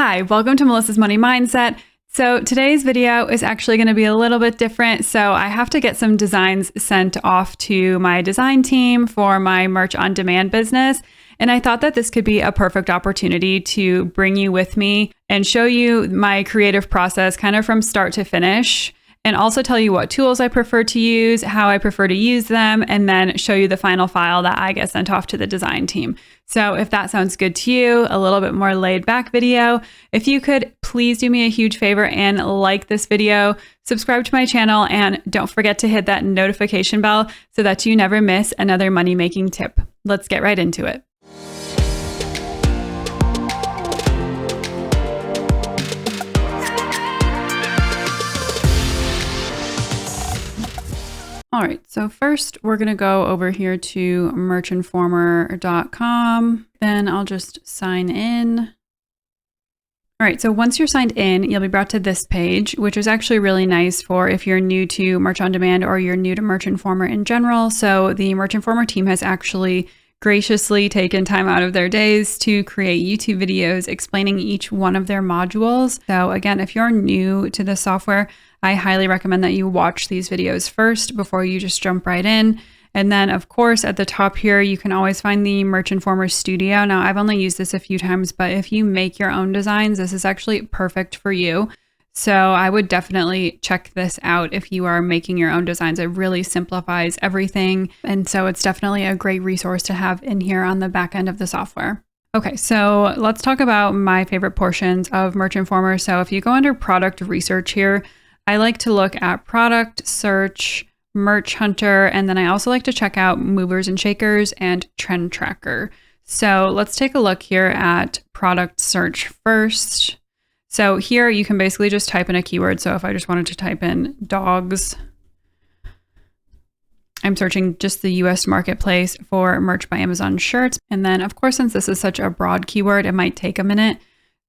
Hi, welcome to Melissa's Money Mindset. So today's video is actually going to be a little bit different. So I have to get some designs sent off to my design team for my merch on demand business. And I thought that this could be a perfect opportunity to bring you with me and show you my creative process kind of from start to finish. And also tell you what tools I prefer to use, how I prefer to use them, and then show you the final file that I get sent off to the design team. So if that sounds good to you, a little bit more laid back video, if you could please do me a huge favor and like this video, subscribe to my channel, and don't forget to hit that notification bell so that you never miss another money-making tip. Let's get right into it. All right, so first we're going to go over here to merchinformer.com. Then I'll just sign in. All right, so once you're signed in, you'll be brought to this page, which is actually really nice for if you're new to Merch on Demand or you're new to Merch Informer in general. So the Merch Informer team has actually graciously taken time out of their days to create YouTube videos explaining each one of their modules. So again, if you're new to this software, I highly recommend that you watch these videos first before you just jump right in. And then of course, at the top here, you can always find the Merch Informer Studio. Now I've only used this a few times, but if you make your own designs, this is actually perfect for you. So I would definitely check this out if you are making your own designs. It really simplifies everything. And so it's definitely a great resource to have in here on the back end of the software. Okay, so let's talk about my favorite portions of Merch Informer. So if you go under product research here, I like to look at product search, merch hunter, and then I also like to check out movers and shakers and trend tracker. So let's take a look here at product search first. So here you can basically just type in a keyword. So if I just wanted to type in dogs, I'm searching just the US marketplace for merch by Amazon shirts. And then of course, since this is such a broad keyword, it might take a minute.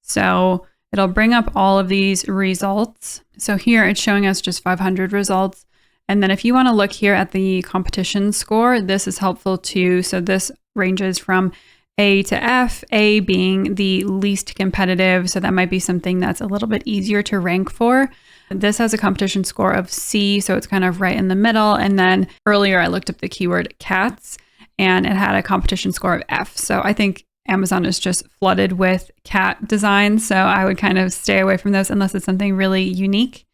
So it'll bring up all of these results. So here it's showing us just 500 results. And then if you want to look here at the competition score, this is helpful too. So this ranges from A to F, A being the least competitive. So that might be something that's a little bit easier to rank for. This has a competition score of C, so it's kind of right in the middle. And then earlier I looked up the keyword cats and it had a competition score of F. So I think Amazon is just flooded with cat designs. So I would kind of stay away from those unless it's something really unique.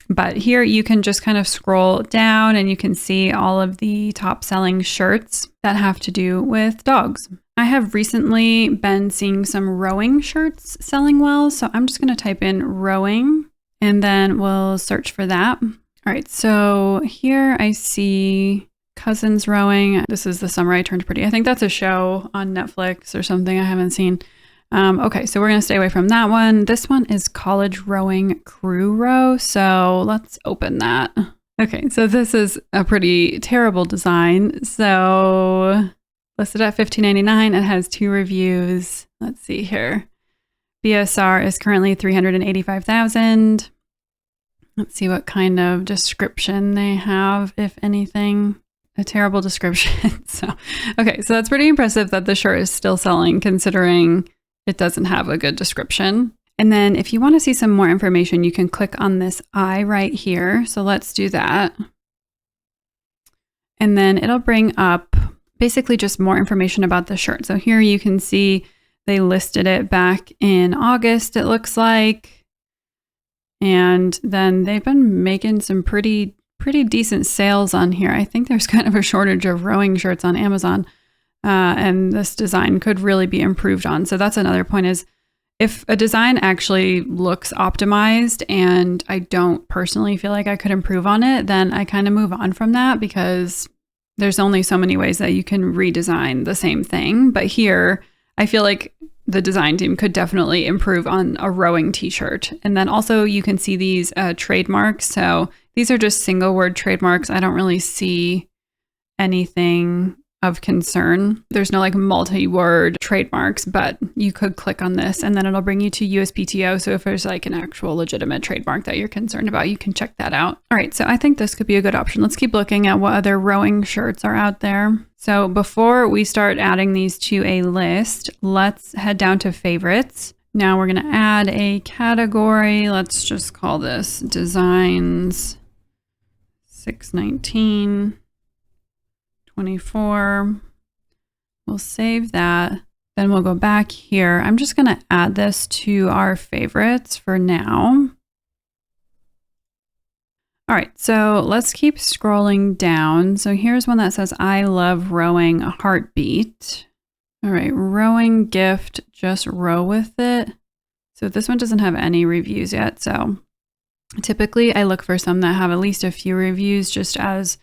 But here you can just kind of scroll down and you can see all of the top selling shirts that have to do with dogs. I have recently been seeing some rowing shirts selling well. So I'm just going to type in rowing and then we'll search for that. All right. So here I see Cousins Rowing. This is The Summer I Turned Pretty. I think that's a show on Netflix or something I haven't seen. Okay, so we're going to stay away from that one. This one is College Rowing Crew Row. So let's open that. Okay, so this is a pretty terrible design. So listed at $15.99. It has 2 reviews. Let's see here. BSR is currently 385,000. Let's see what kind of description they have, if anything. A terrible description. Okay, so that's pretty impressive that the shirt is still selling considering it doesn't have a good description. And then if you want to see some more information, you can click on this eye right here. So let's do that. And then it'll bring up basically just more information about the shirt. So here you can see they listed it back in August, it looks like. And then they've been making some pretty decent sales on here. I think there's kind of a shortage of rowing shirts on Amazon. And this design could really be improved on. So that's another point is if a design actually looks optimized and I don't personally feel like I could improve on it, then I kind of move on from that because there's only so many ways that you can redesign the same thing. But here, I feel like the design team could definitely improve on a rowing t-shirt. And then also you can see these trademarks. So these are just single word trademarks. I don't really see anything of concern. There's no like multi-word trademarks, but you could click on this and then it'll bring you to USPTO. So if there's like an actual legitimate trademark that you're concerned about, you can check that out. All right, so I think this could be a good option. Let's keep looking at what other rowing shirts are out there. So before we start adding these to a list, let's head down to favorites. Now we're going to add a category. Let's just call this designs 619 24. We'll save that. Then we'll go back here. I'm just going to add this to our favorites for now. All right, so let's keep scrolling down. So here's one that says, I love rowing, a heartbeat. All right, rowing gift, just row with it. So this one doesn't have any reviews yet. So typically I look for some that have at least a few reviews just as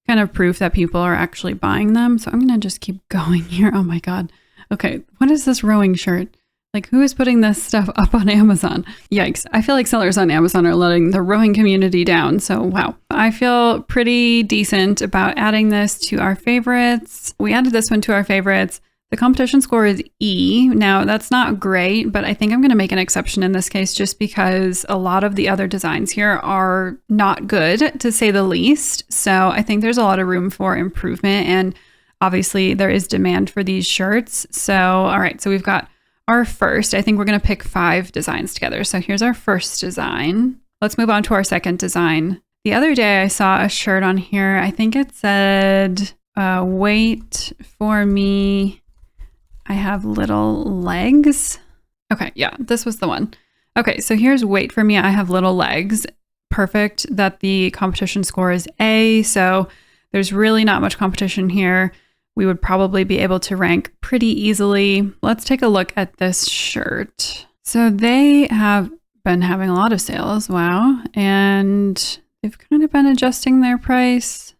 kind of proof that people are actually buying them. So I'm going to just keep going here. Oh my God. Okay, what is this rowing shirt? Like, who is putting this stuff up on Amazon? Yikes. I feel like sellers on Amazon are letting the rowing community down. So, wow. I feel pretty decent about adding this to our favorites. We added this one to our favorites. The competition score is E. Now, that's not great, but I think I'm going to make an exception in this case just because a lot of the other designs here are not good, to say the least. So I think there's a lot of room for improvement. And obviously, there is demand for these shirts. So, all right. So we've got our first. I think we're going to pick 5 designs together. So here's our first design. Let's move on to our second design. The other day I saw a shirt on here. I think it said, wait for me, I have little legs. Okay, yeah, this was the one. Okay, so here's wait for me, I have little legs. Perfect that the competition score is A. So there's really not much competition here. We would probably be able to rank pretty easily. Let's take a look at this shirt. So they have been having a lot of sales. Wow. And they've kind of been adjusting their price.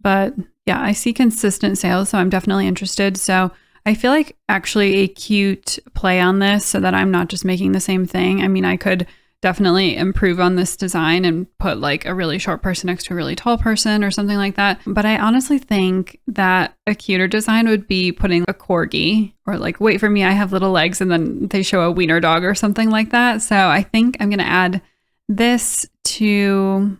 But yeah, I see consistent sales, so I'm definitely interested. So I feel like actually a cute play on this so that I'm not just making the same thing. I mean, I could definitely improve on this design and put like a really short person next to a really tall person or something like that. But I honestly think that a cuter design would be putting a corgi or like, wait for me, I have little legs, and then they show a wiener dog or something like that. So I think I'm going to add this to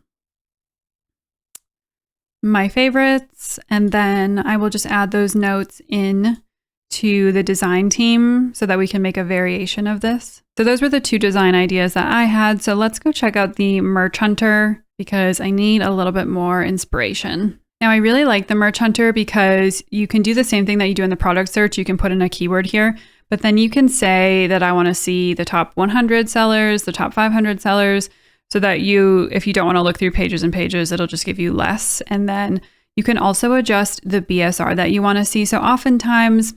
my favorites, and then I will just add those notes in to the design team so that we can make a variation of this. So those were the 2 design ideas that I had. So let's go check out the Merch Hunter because I need a little bit more inspiration. Now I really like the Merch Hunter because you can do the same thing that you do in the product search. You can put in a keyword here, but then you can say that I want to see the top 100 sellers, the top 500 sellers, so that if you don't want to look through pages and pages, it'll just give you less. And then you can also adjust the BSR that you want to see. So oftentimes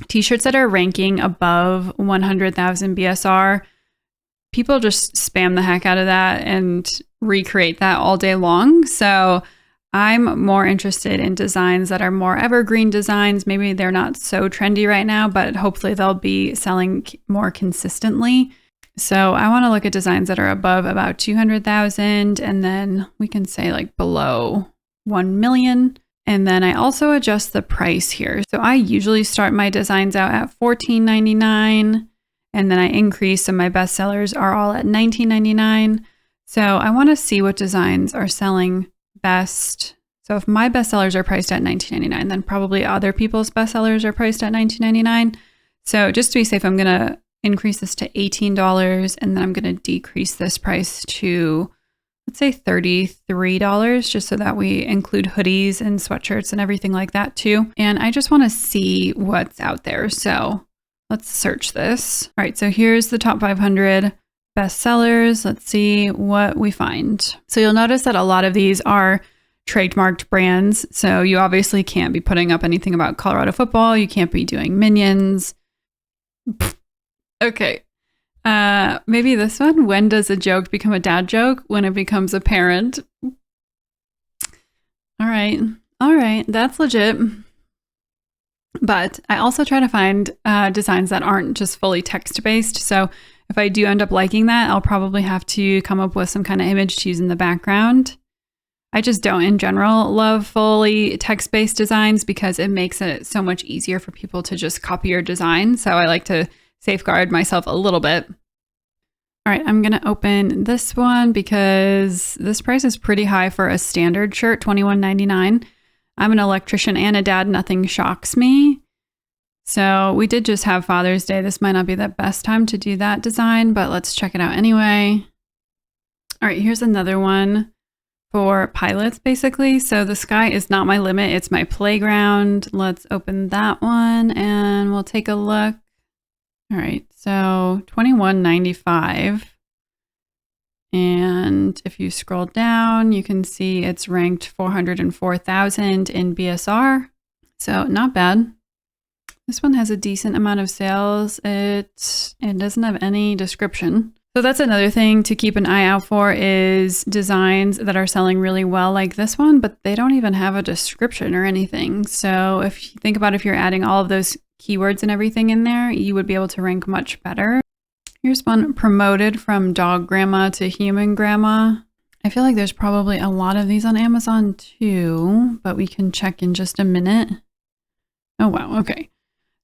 t-shirts that are ranking above 100,000 BSR, people just spam the heck out of that and recreate that all day long. So I'm more interested in designs that are more evergreen designs. Maybe they're not so trendy right now, but hopefully they'll be selling more consistently. So I want to look at designs that are above about 200,000, and then we can say like below 1 million. And then I also adjust the price here. So I usually start my designs out at $14.99, and then I increase. So my best sellers are all at $19.99. So I want to see what designs are selling best. So if my best sellers are priced at $19.99, then probably other people's best sellers are priced at $19.99. So just to be safe, I'm going to increase this to $18, and then I'm going to decrease this price to, let's say $33, just so that we include hoodies and sweatshirts and everything like that too. And I just want to see what's out there. So let's search this. All right, so here's the top 500 best sellers. Let's see what we find. So you'll notice that a lot of these are trademarked brands. So you obviously can't be putting up anything about Colorado football. You can't be doing Minions. Okay. Maybe this one. When does a joke become a dad joke? When it becomes apparent. All right. That's legit. But I also try to find designs that aren't just fully text-based. So if I do end up liking that, I'll probably have to come up with some kind of image to use in the background. I just don't, in general, love fully text-based designs because it makes it so much easier for people to just copy your design. So I like to safeguard myself a little bit. All right, I'm going to open this one because this price is pretty high for a standard shirt, $21.99. I'm an electrician and a dad. Nothing shocks me. So we did just have Father's Day. This might not be the best time to do that design, but let's check it out anyway. All right, here's another one for pilots, basically. So the sky is not my limit, it's my playground. Let's open that one and we'll take a look. All right, so $21.95. And if you scroll down, you can see it's ranked 404,000 in BSR. So not bad. This one has a decent amount of sales. It doesn't have any description. So that's another thing to keep an eye out for is designs that are selling really well like this one, but they don't even have a description or anything. So if you think about if you're adding all of those keywords and everything in there, you would be able to rank much better. Here's one promoted from dog grandma to human grandma. I feel like there's probably a lot of these on Amazon too, but we can check in just a minute. Oh, wow. Okay.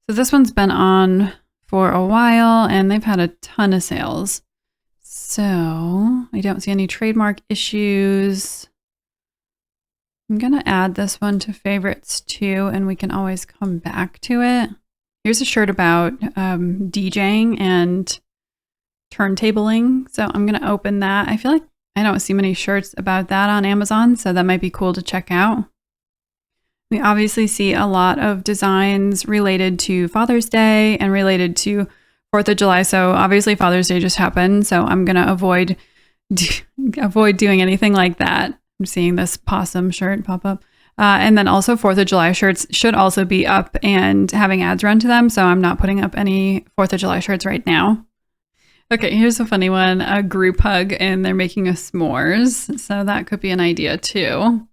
So this one's been on for a while and they've had a ton of sales. So I don't see any trademark issues. I'm going to add this one to favorites too, and we can always come back to it. Here's a shirt about DJing and turntabling. So I'm going to open that. I feel like I don't see many shirts about that on Amazon, so that might be cool to check out. We obviously see a lot of designs related to Father's Day and related to 4th of July. So obviously Father's Day just happened. So I'm going to avoid doing anything like that. I'm seeing this possum shirt pop up. And then also 4th of July shirts should also be up and having ads run to them. So I'm not putting up any 4th of July shirts right now. Okay, here's a funny one, a group hug, and they're making a s'mores. So that could be an idea too.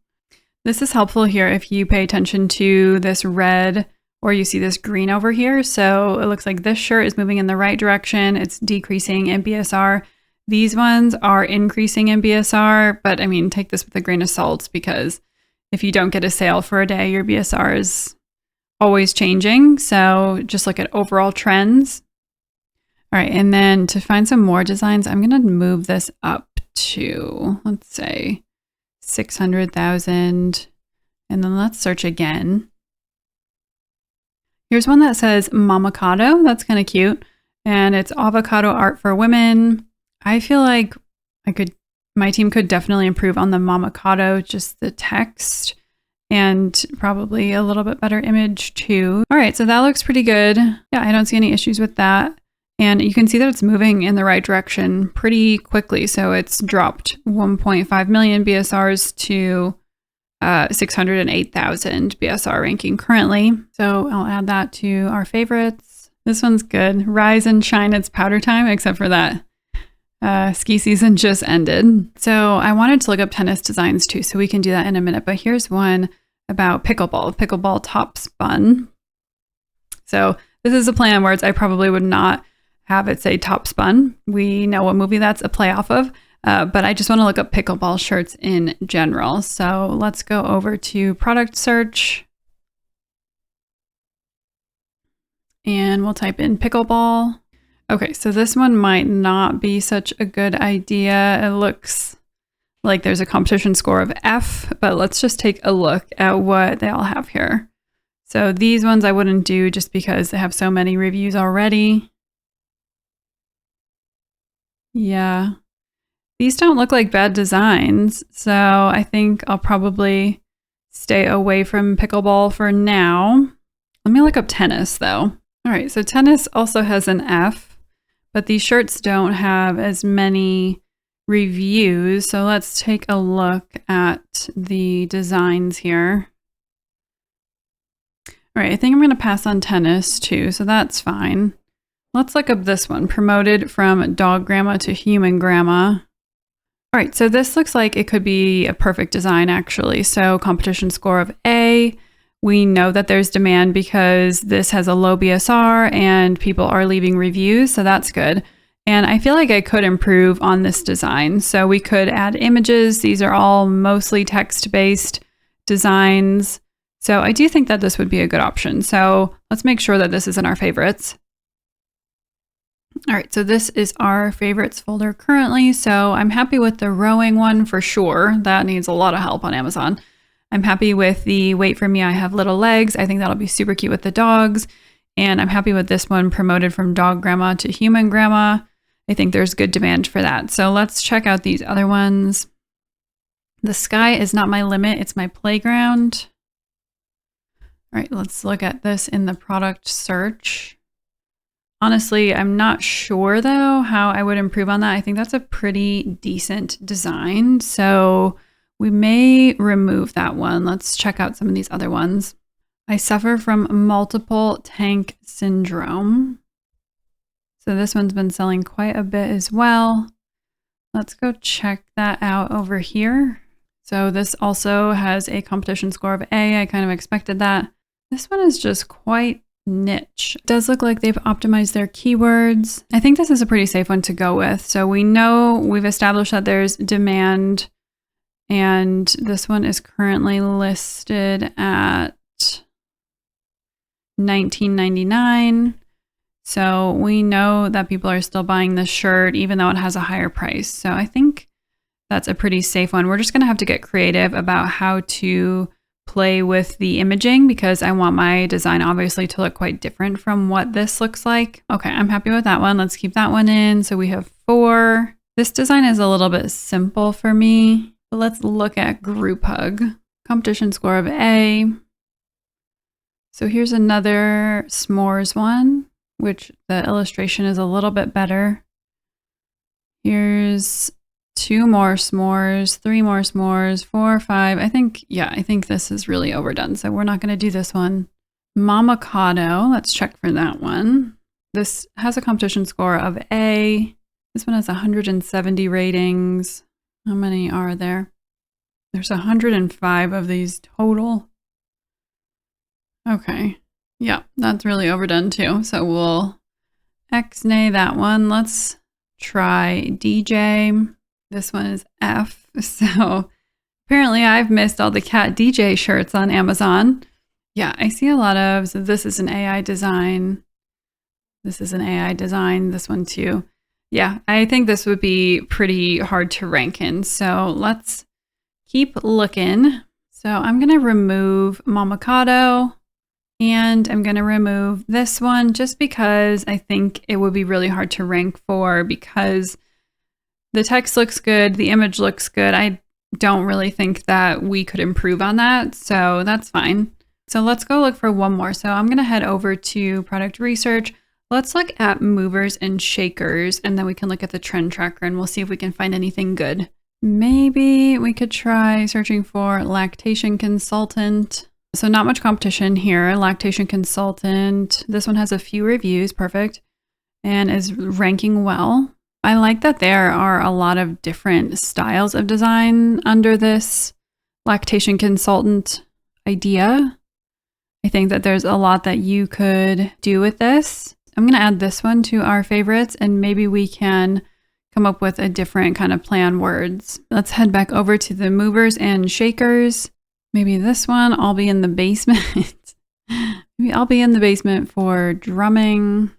This is helpful here if you pay attention to this red or you see this green over here. So it looks like this shirt is moving in the right direction. It's decreasing in BSR. These ones are increasing in BSR, but I mean, take this with a grain of salt because if you don't get a sale for a day, your BSR is always changing. So just look at overall trends. All right, and then to find some more designs, I'm going to move this up to, let's say, 600,000. And then let's search again. Here's one that says Mamacado. That's kind of cute. And it's avocado art for women. I feel like my team could definitely improve on the Mamacado, just the text and probably a little bit better image too. All right, so that looks pretty good. Yeah, I don't see any issues with that. And you can see that it's moving in the right direction pretty quickly. So it's dropped 1.5 million BSRs to 608,000 BSR ranking currently. So I'll add that to our favorites. This one's good. Rise and shine, it's powder time, except for that ski season just ended. So I wanted to look up tennis designs too, so we can do that in a minute. But here's one about pickleball top spun. So this is a play on words. I probably would not have it say top spun. We know what movie that's a play off of, but I just want to look up pickleball shirts in general. So let's go over to product search and we'll type in pickleball. Okay, so this one might not be such a good idea. It looks like there's a competition score of F, but let's just take a look at what they all have here. So these ones I wouldn't do just because they have so many reviews already. Yeah, these don't look like bad designs, so I think I'll probably stay away from pickleball for now. Let me look up tennis though. All right, so tennis also has an F, but these shirts don't have as many reviews, so let's take a look at the designs here. All right, I think I'm going to pass on tennis too, so that's fine. Let's look up this one, promoted from dog grandma to human grandma. All right, so this looks like it could be a perfect design actually. So competition score of A. We know that there's demand because this has a low BSR and people are leaving reviews, so that's good. And I feel like I could improve on this design. So we could add images. These are all mostly text-based designs. So I do think that this would be a good option. So let's make sure that this is in our favorites. All right, so this is our favorites folder currently. So I'm happy with the rowing one for sure. That needs a lot of help on Amazon. I'm happy with the wait for me, I have little legs. I think that'll be super cute with the dogs. And I'm happy with this one, promoted from dog grandma to human grandma. I think there's good demand for that. So let's check out these other ones. The sky is not my limit, it's my playground. All right, let's look at this in the product search. Honestly, I'm not sure though how I would improve on that. I think that's a pretty decent design. So we may remove that one. Let's check out some of these other ones. I suffer from multiple tank syndrome. So this one's been selling quite a bit as well. Let's go check that out over here. So this also has a competition score of A. I kind of expected that. This one is just quite niche. It does look like they've optimized their keywords. I think this is a pretty safe one to go with. So we know we've established that there's demand, and this one is currently listed at $19.99. So we know that people are still buying this shirt even though it has a higher price. So I think that's a pretty safe one. We're just going to have to get creative about how to play with the imaging because I want my design obviously to look quite different from what this looks like. Okay, I'm happy with that one. Let's keep that one in. So we have 4. This design is a little bit simple for me, but let's look at group hug. Competition score of A. So here's another s'mores one, which the illustration is a little bit better. Here's 2 more s'mores, 3 more s'mores, 4, 5. I think this is really overdone. So we're not going to do this one. Mamacado, let's check for that one. This has a competition score of A. This one has 170 ratings. How many are there? There's 105 of these total. Okay. Yeah, that's really overdone too. So we'll X-nay that one. Let's try DJ. This one is F. So apparently I've missed all the cat DJ shirts on Amazon. Yeah, I see a lot of, so this is an AI design. This is an AI design, this one too. Yeah, I think this would be pretty hard to rank in. So let's keep looking. So I'm going to remove Mamacado and I'm going to remove this one just because I think it would be really hard to rank for because the text looks good, the image looks good. I don't really think that we could improve on that, so that's fine. So let's go look for one more. So I'm going to head over to product research. Let's look at movers and shakers, and then we can look at the trend tracker and we'll see if we can find anything good. Maybe we could try searching for lactation consultant. So not much competition here. Lactation consultant. This one has a few reviews, perfect, and is ranking well. I like that there are a lot of different styles of design under this lactation consultant idea. I think that there's a lot that you could do with this. I'm going to add this one to our favorites and maybe we can come up with a different kind of plan words. Let's head back over to the movers and shakers. Maybe this one, I'll be in the basement. Maybe I'll be in the basement for drumming.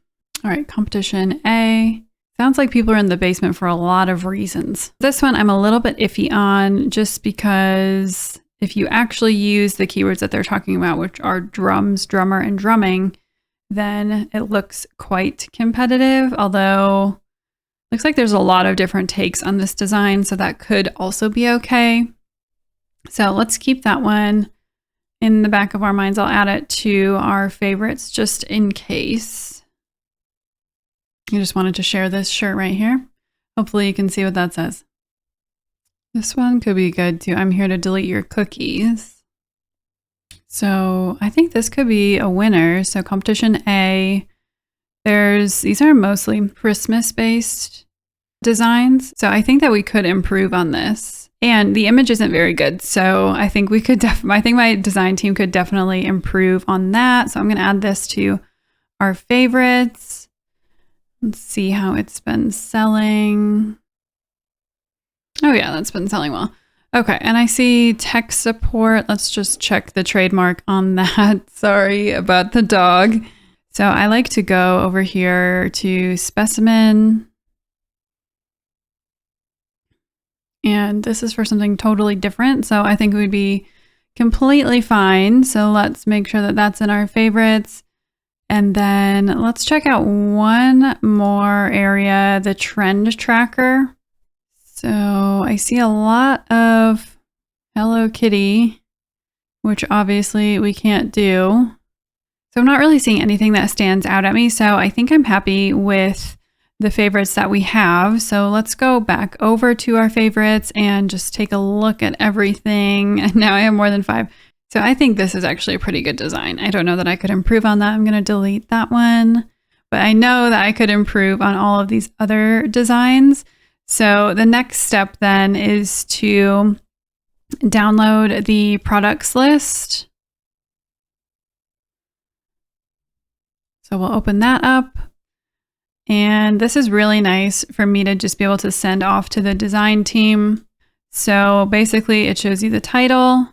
All right, competition A. Sounds like people are in the basement for a lot of reasons. This one I'm a little bit iffy on just because if you actually use the keywords that they're talking about, which are drums, drummer, and drumming, then it looks quite competitive, although it looks like there's a lot of different takes on this design, so that could also be okay. So let's keep that one in the back of our minds. I'll add it to our favorites just in case. I just wanted to share this shirt right here. Hopefully you can see what that says. This one could be good too. I'm here to delete your cookies. So I think this could be a winner. So competition A, these are mostly Christmas based designs. So I think that we could improve on this. And the image isn't very good. So I think we could I think my design team could definitely improve on that. So I'm going to add this to our favorites. Let's see how it's been selling. Oh yeah, that's been selling well. Okay, and I see tech support. Let's just check the trademark on that. Sorry about the dog. So I like to go over here to specimen. And this is for something totally different. So I think it would be completely fine. So let's make sure that that's in our favorites. And then let's check out one more area, the trend tracker. So I see a lot of Hello Kitty, which obviously we can't do. So I'm not really seeing anything that stands out at me. So I think I'm happy with the favorites that we have. So let's go back over to our favorites and just take a look at everything. And now I have more than 5. So I think this is actually a pretty good design. I don't know that I could improve on that. I'm going to delete that one, but I know that I could improve on all of these other designs. So the next step then is to download the products list. So we'll open that up. And this is really nice for me to just be able to send off to the design team. So basically it shows you the title.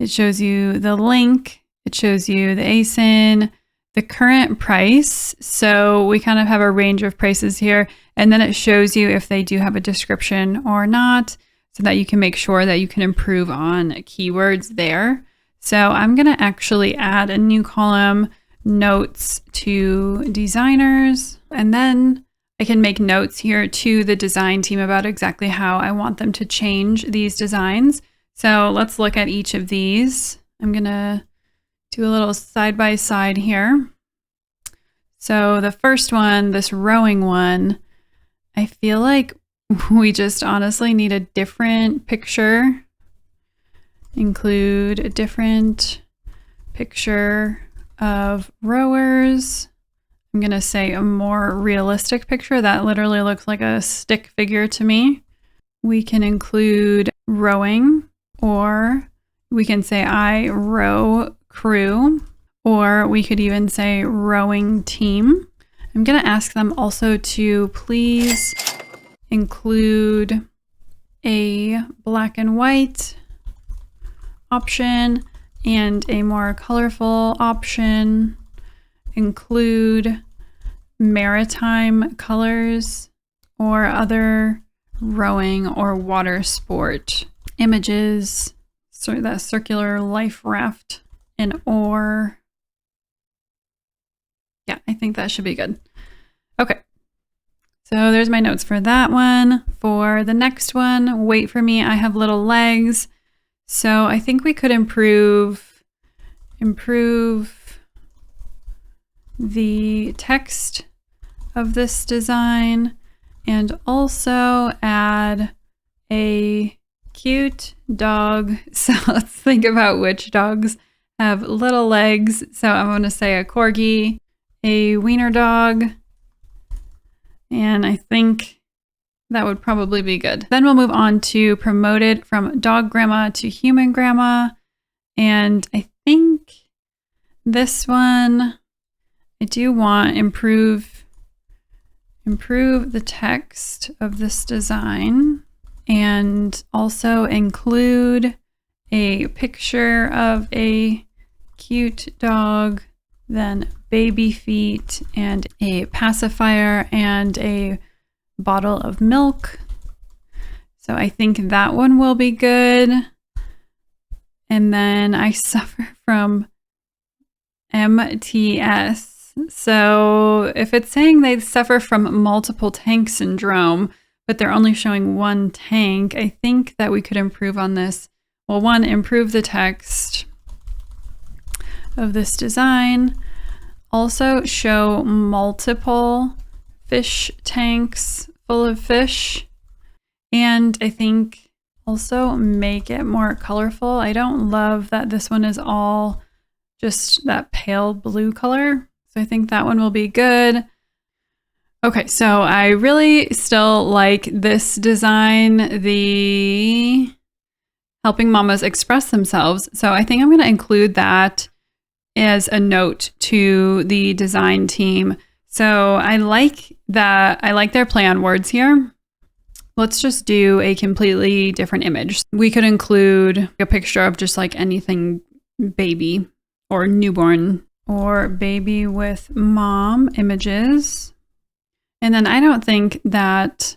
It shows you the link, it shows you the ASIN, the current price. So we kind of have a range of prices here. And then it shows you if they do have a description or not, so that you can make sure that you can improve on keywords there. So I'm going to actually add a new column, notes to designers. And then I can make notes here to the design team about exactly how I want them to change these designs. So let's look at each of these. I'm going to do a little side by side here. So the first one, this rowing one, I feel like we just honestly need a different picture. Include a different picture of rowers. I'm going to say a more realistic picture that literally looks like a stick figure to me. We can include rowing. Or we can say I row crew, or we could even say rowing team. I'm going to ask them also to please include a black and white option and a more colorful option. Include maritime colors or other rowing or water sport images, so that circular life raft, an oar. Yeah, I think that should be good. Okay, so there's my notes for that one. For the next one, wait for me, I have little legs. So I think we could improve the text of this design and also add a cute dog. So let's think about which dogs have little legs. So I'm going to say a corgi, a wiener dog, and I think that would probably be good. Then we'll move on to promoted from dog grandma to human grandma. And I think this one, I do want improve the text of this design. And also include a picture of a cute dog, then baby feet, and a pacifier, and a bottle of milk. So I think that one will be good. And then I suffer from MTS. So if it's saying they suffer from multiple tank syndrome, but they're only showing one tank, I think that we could improve on this. Well, one, improve the text of this design. Also show multiple fish tanks full of fish. And I think also make it more colorful. I don't love that this one is all just that pale blue color. So I think that one will be good. Okay, so I really still like this design, the helping mamas express themselves. So I think I'm going to include that as a note to the design team. So I like that. I like their play on words here. Let's just do a completely different image. We could include a picture of just like anything baby or newborn or baby with mom images. And then I don't think that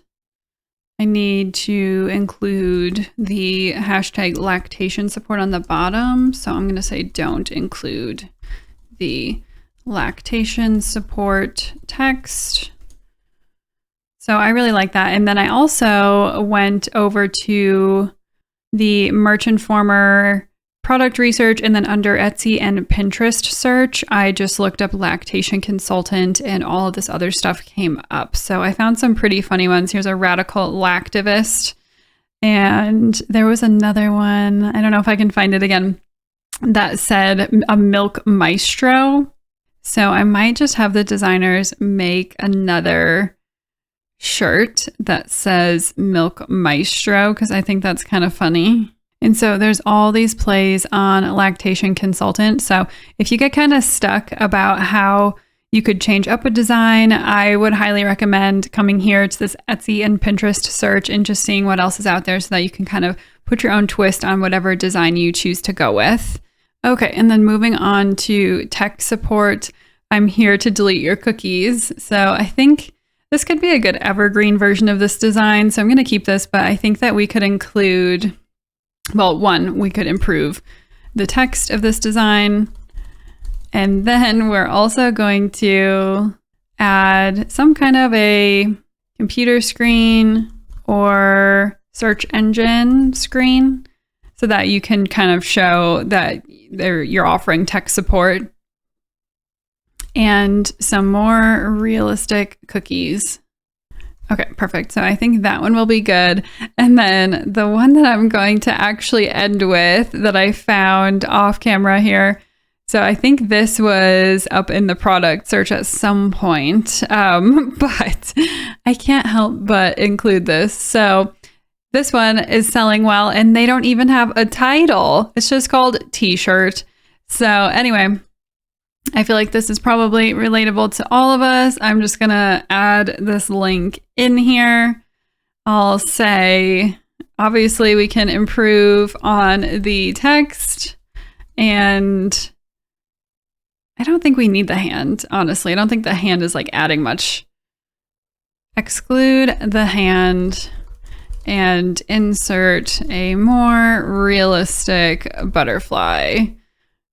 I need to include the hashtag lactation support on the bottom. So I'm going to say don't include the lactation support text. So I really like that. And then I also went over to the Merch Informer product research, and then under Etsy and Pinterest search, I just looked up lactation consultant and all of this other stuff came up. So I found some pretty funny ones. Here's a radical lactivist. And there was another one, I don't know if I can find it again, that said a milk maestro. So I might just have the designers make another shirt that says milk maestro because I think that's kind of funny. And so there's all these plays on lactation consultant. So if you get kind of stuck about how you could change up a design, I would highly recommend coming here to this Etsy and Pinterest search and just seeing what else is out there so that you can kind of put your own twist on whatever design you choose to go with. Okay, and then moving on to tech support, I'm here to delete your cookies. So I think this could be a good evergreen version of this design. So I'm going to keep this, but I think that we could include, well, one, we could improve the text of this design. And then we're also going to add some kind of a computer screen or search engine screen so that you can kind of show that you're offering tech support. And some more realistic cookies. Okay, perfect. So I think that one will be good. And then the one that I'm going to actually end with that I found off camera here. So I think this was up in the product search at some point, but I can't help but include this. So this one is selling well and they don't even have a title. It's just called T-shirt. So anyway, I feel like this is probably relatable to all of us. I'm just going to add this link in here. I'll say, obviously, we can improve on the text. And I don't think we need the hand, honestly. I don't think the hand is like adding much. Exclude the hand and insert a more realistic butterfly.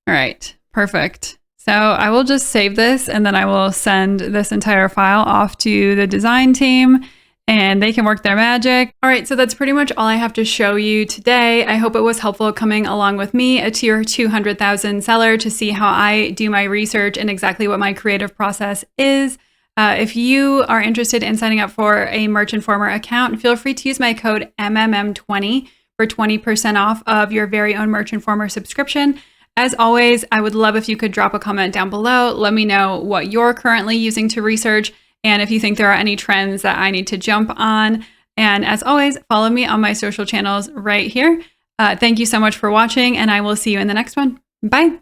All right, perfect. So I will just save this and then I will send this entire file off to the design team and they can work their magic. All right, so that's pretty much all I have to show you today. I hope it was helpful coming along with me, a tier 200,000 seller, to see how I do my research and exactly what my creative process is. If you are interested in signing up for a Merch Informer account, feel free to use my code MMM20 for 20% off of your very own Merch Informer subscription. As always, I would love if you could drop a comment down below. Let me know what you're currently using to research and if you think there are any trends that I need to jump on. And as always, follow me on my social channels right here. Thank you so much for watching and I will see you in the next one. Bye.